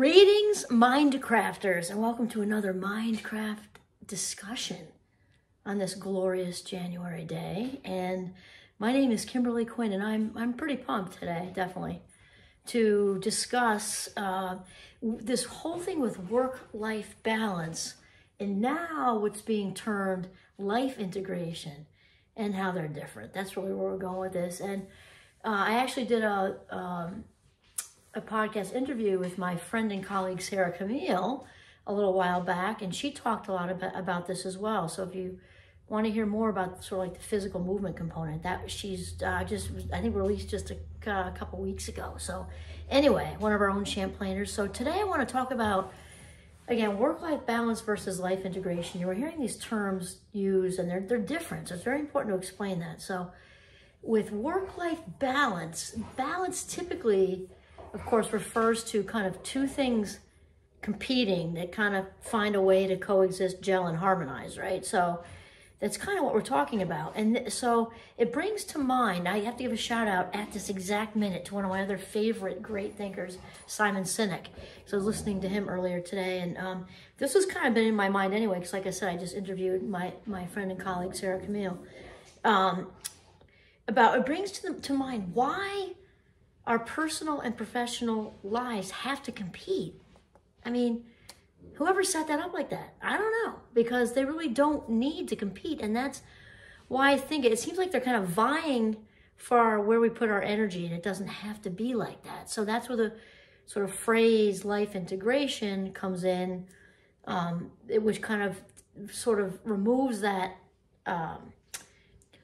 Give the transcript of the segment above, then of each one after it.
Greetings, Mindcrafters, and welcome to another Mindcraft discussion on this glorious January day. And my name is Kimberly Quinn, and I'm pretty pumped today, definitely, to discuss this whole thing with work-life balance, and now what's being termed life integration, and how they're different. That's really where we're going with this. And I actually did a podcast interview with my friend and colleague Sarah Camille a little while back, and she talked a lot about this as well. So if you want to hear more about sort of like the physical movement component, that she's just, I think, released just a couple weeks ago. So anyway, one of our own Champlainers. So today I want to talk about, again, work-life balance versus life integration. You were hearing these terms used, and they're different, so it's very important to explain that. So with work-life balance, balance typically, of course, refers to kind of two things competing that kind of find a way to coexist, gel, and harmonize, right? So that's kind of what we're talking about. And so it brings to mind, I have to give a shout out at this exact minute to one of my other favorite great thinkers, Simon Sinek. So I was listening to him earlier today, and this has kind of been in my mind anyway, because like I said, I just interviewed my friend and colleague, Sarah Camille, about, it brings to mind why our personal and professional lives have to compete. I mean, whoever set that up like that, I don't know, because they really don't need to compete. And that's why I think it seems like they're kind of vying for where we put our energy, and it doesn't have to be like that. So that's where the sort of phrase life integration comes in, which kind of sort of removes that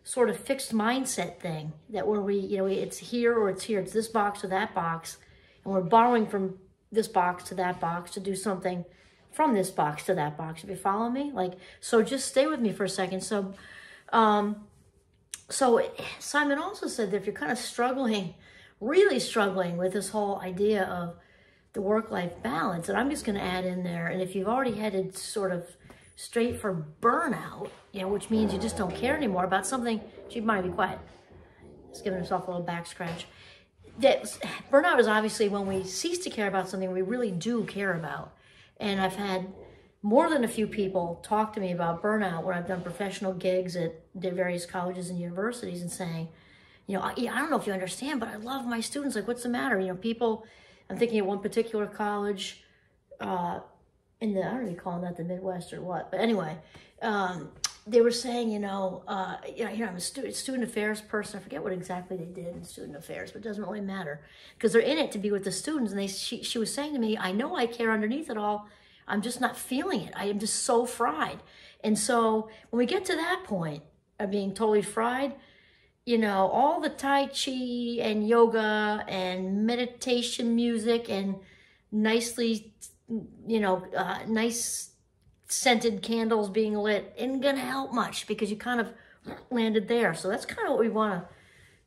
sort of fixed mindset thing, that where it's here or it's here, it's this box or that box, and we're borrowing from this box to that box to do something from this box to that box. If you follow me, so just stay with me for a second. So Simon also said that if you're kind of struggling, really struggling with this whole idea of the work-life balance, and I'm just going to add in there, and if you've already headed sort of straight for burnout, which means you just don't care anymore about something. She might be quiet. Just giving herself a little back scratch. Burnout is obviously when we cease to care about something we really do care about. And I've had more than a few people talk to me about burnout where I've done professional gigs at the various colleges and universities and saying, I don't know if you understand, but I love my students. Like, what's the matter? People, I'm thinking of one particular college, I don't know if you call that the Midwest or what, but anyway, they were saying, I'm a student affairs person. I forget what exactly they did in student affairs, but it doesn't really matter because they're in it to be with the students. And she was saying to me, I know I care underneath it all. I'm just not feeling it. I am just so fried. And so when we get to that point of being totally fried, all the Tai Chi and yoga and meditation music and nicely nice scented candles being lit isn't gonna help much because you kind of landed there. So that's kind of what we want to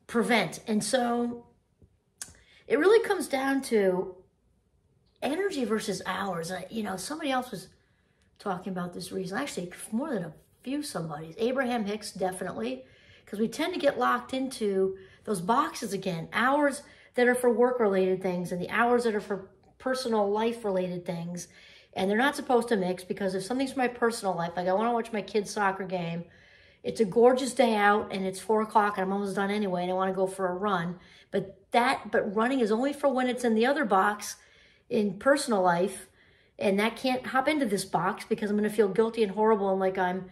prevent. And so it really comes down to energy versus hours. Somebody else was talking about this reason, actually more than a few somebodies. Abraham Hicks, definitely, because we tend to get locked into those boxes again, hours that are for work-related things and the hours that are for personal life-related things. And they're not supposed to mix, because if something's for my personal life, like I want to watch my kid's soccer game, it's a gorgeous day out and it's 4 o'clock and I'm almost done anyway and I want to go for a run. But running is only for when it's in the other box in personal life, and that can't hop into this box because I'm going to feel guilty and horrible and like I'm,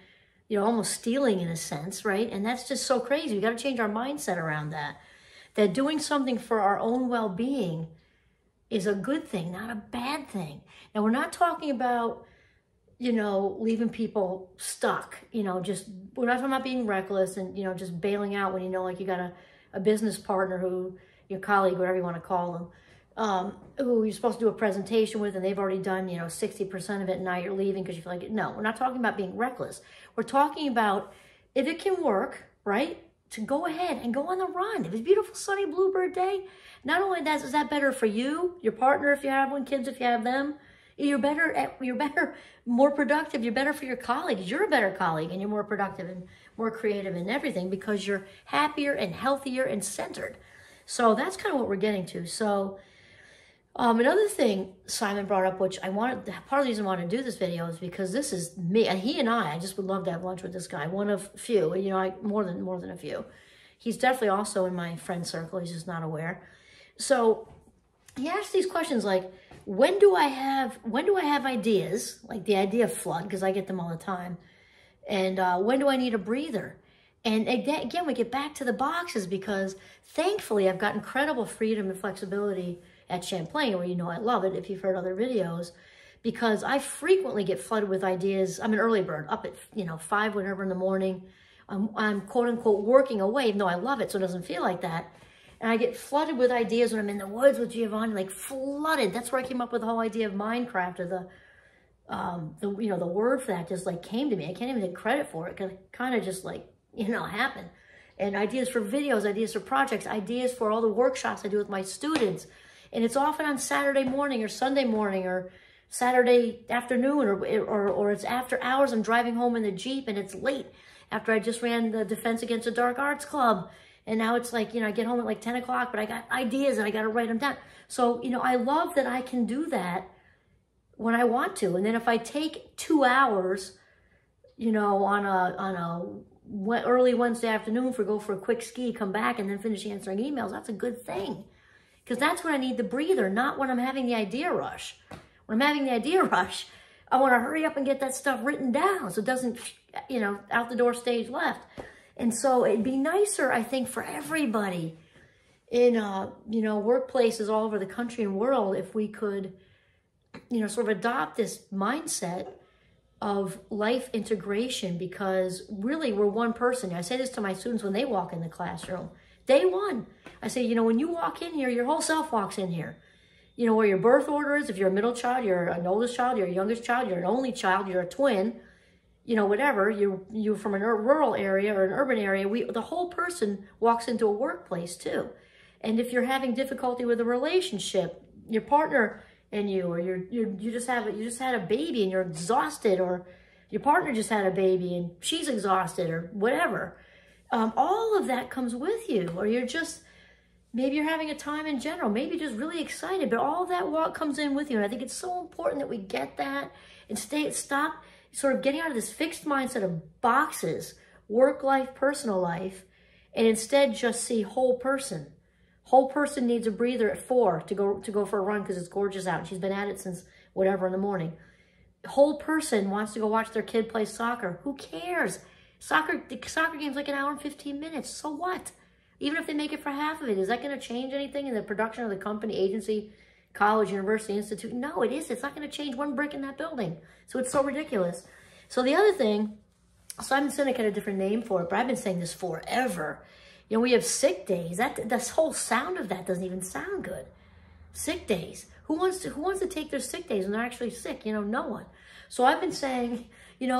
almost stealing in a sense, right? And that's just so crazy. We got to change our mindset around that doing something for our own well-being is a good thing, not a bad thing. Now, we're not talking about, leaving people stuck, we're not talking about being reckless and, just bailing out when like you got a business partner who, your colleague, whatever you want to call them, who you're supposed to do a presentation with and they've already done, 60% of it and now you're leaving because you feel like it. No, we're not talking about being reckless. We're talking about if it can work, right? To go ahead and go on the run. If it's a beautiful, sunny bluebird day, not only that, is that better for you, your partner if you have one, kids if you have them, you're better, more productive, you're better for your colleagues. You're a better colleague and you're more productive and more creative and everything because you're happier and healthier and centered. So that's kind of what we're getting to. So Another thing Simon brought up, which part of the reason I want to do this video is because this is me, and he and I just would love to have lunch with this guy. One of few, you know, more than a few. He's definitely also in my friend circle. He's just not aware. So he asked these questions like, when do I have ideas, like the idea of flood, because I get them all the time, and when do I need a breather? And again, we get back to the boxes because thankfully I've got incredible freedom and flexibility at Champlain, where you know I love it if you've heard other videos, because I frequently get flooded with ideas. I'm an early bird, up at 5 whenever in the morning. I'm quote unquote working away, even though I love it, so it doesn't feel like that. And I get flooded with ideas when I'm in the woods with Giovanni, like flooded. That's where I came up with the whole idea of Minecraft, or the word for that just like came to me. I can't even take credit for it because it kind of just like happened. And ideas for videos, ideas for projects, ideas for all the workshops I do with my students. And it's often on Saturday morning or Sunday morning or Saturday afternoon or it's after hours. I'm driving home in the Jeep and it's late after I just ran the Defense Against the Dark Arts Club. And now it's like, I get home at like 10 o'clock, but I got ideas and I got to write them down. So, I love that I can do that when I want to. And then if I take 2 hours, on a early Wednesday afternoon go for a quick ski, come back and then finish answering emails, that's a good thing. Because that's when I need the breather, not when I'm having the idea rush. When I'm having the idea rush, I want to hurry up and get that stuff written down so it doesn't, out the door stage left. And so it'd be nicer, I think, for everybody in, workplaces all over the country and world if we could, sort of adopt this mindset of life integration, because really we're one person. I say this to my students when they walk in the classroom. Day one, I say, when you walk in here, your whole self walks in here. Where your birth order is, if you're a middle child, you're an oldest child, you're a youngest child, you're an only child, you're a twin, whatever, you're from a rural area or an urban area, the whole person walks into a workplace too. And if you're having difficulty with a relationship, your partner and you, or you just had a baby and you're exhausted, or your partner just had a baby and she's exhausted, or whatever, all of that comes with you. Or maybe you're having a time in general, maybe just really excited, but all of that comes in with you. And I think it's so important that we get that and stop sort of getting out of this fixed mindset of boxes, work life, personal life, and instead just see whole person. Whole person needs a breather at 4 to go for a run because it's gorgeous out. And she's been at it since whatever in the morning. Whole person wants to go watch their kid play soccer. Who cares? The soccer game's like an hour and 15 minutes. So what? Even if they make it for half of it, is that going to change anything in the production of the company, agency, college, university, institute? No, it is. It's not going to change one brick in that building. So it's so ridiculous. So the other thing, Simon Sinek had a different name for it, but I've been saying this forever. We have sick days. This whole sound of that doesn't even sound good. Sick days. Who wants to take their sick days when they're actually sick? No one. So I've been saying,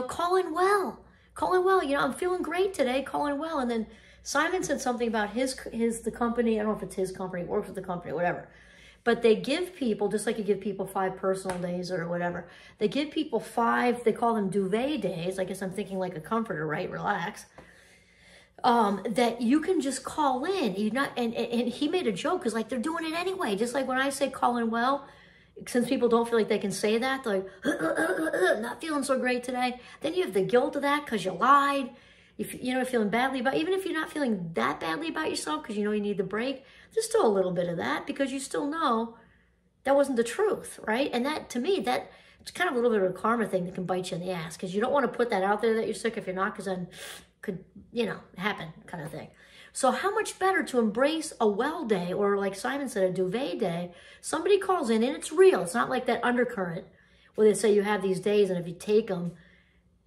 call in well. Call in well. I'm feeling great today. Call in well. And then Simon said something about the company. I don't know if it's his company, works with the company, whatever. But they give people, just like you give people 5 personal days or whatever, they give people 5, they call them duvet days. I guess I'm thinking like a comforter, right? Relax. That you can just call in. And he made a joke because like they're doing it anyway. Just like when I say call in well, since people don't feel like they can say that, they're like, not feeling so great today. Then you have the guilt of that because you lied. If you're feeling badly even if you're not feeling that badly about yourself because you need the break, there's still a little bit of that because you still know that wasn't the truth, right? And that, to me, it's kind of a little bit of a karma thing that can bite you in the ass because you don't want to put that out there that you're sick if you're not, because then could, happen kind of thing. So how much better to embrace a well day, or like Simon said, a duvet day. Somebody calls in and it's real. It's not like that undercurrent where they say you have these days and if you take them,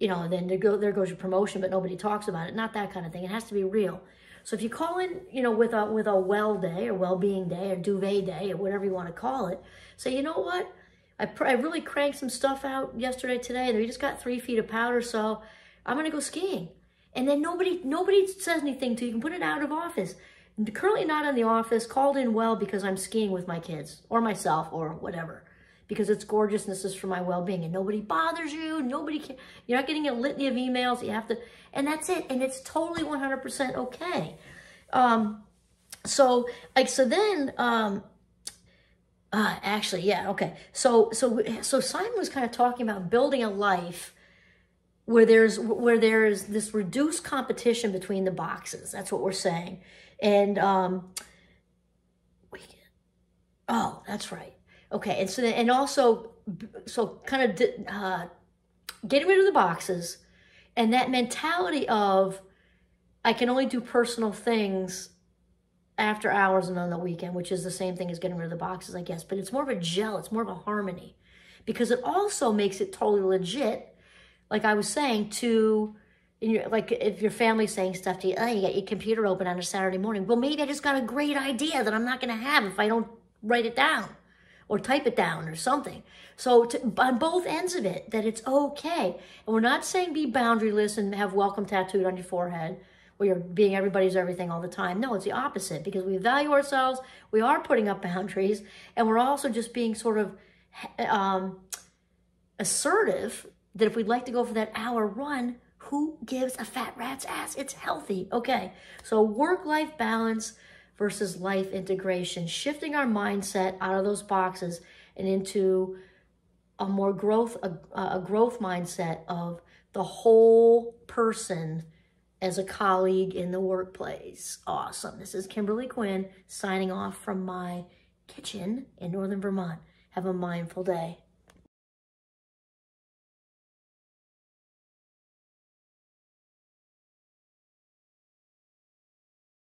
then there goes your promotion, but nobody talks about it. Not that kind of thing. It has to be real. So if you call in, with a well day or well-being day or duvet day or whatever you want to call it, say, you know what? I really cranked some stuff out yesterday, today, and we just got 3 feet of powder, so I'm going to go skiing. And then nobody says anything to you. You can put it out of office. Currently not in the office, called in well because I'm skiing with my kids or myself or whatever. Because it's gorgeous and this is for my well-being. And nobody bothers you. You're not getting a litany of emails. You have to, and that's it. And it's totally 100% okay. So then Actually, yeah, okay. So Simon was kind of talking about building a life where there's this reduced competition between the boxes. That's what we're saying. And oh, that's right. Okay, and so and also kind of getting rid of the boxes and that mentality of I can only do personal things after hours and on the weekend, which is the same thing as getting rid of the boxes, I guess. But it's more of a gel. It's more of a harmony because it also makes it totally legit. Like I was saying like if your family's saying stuff to you, oh, you got your computer open on a Saturday morning. Well, maybe I just got a great idea that I'm not going to have if I don't write it down or type it down or something. So on both ends of it, that it's okay. And we're not saying be boundaryless and have welcome tattooed on your forehead, where you're being everybody's everything all the time. No, it's the opposite because we value ourselves. We are putting up boundaries and we're also just being sort of assertive that if we'd like to go for that hour run, who gives a fat rat's ass? It's healthy. Okay. So work-life balance versus life integration, shifting our mindset out of those boxes and into a more a growth mindset of the whole person as a colleague in the workplace. Awesome. This is Kimberly Quinn signing off from my kitchen in Northern Vermont. Have a mindful day.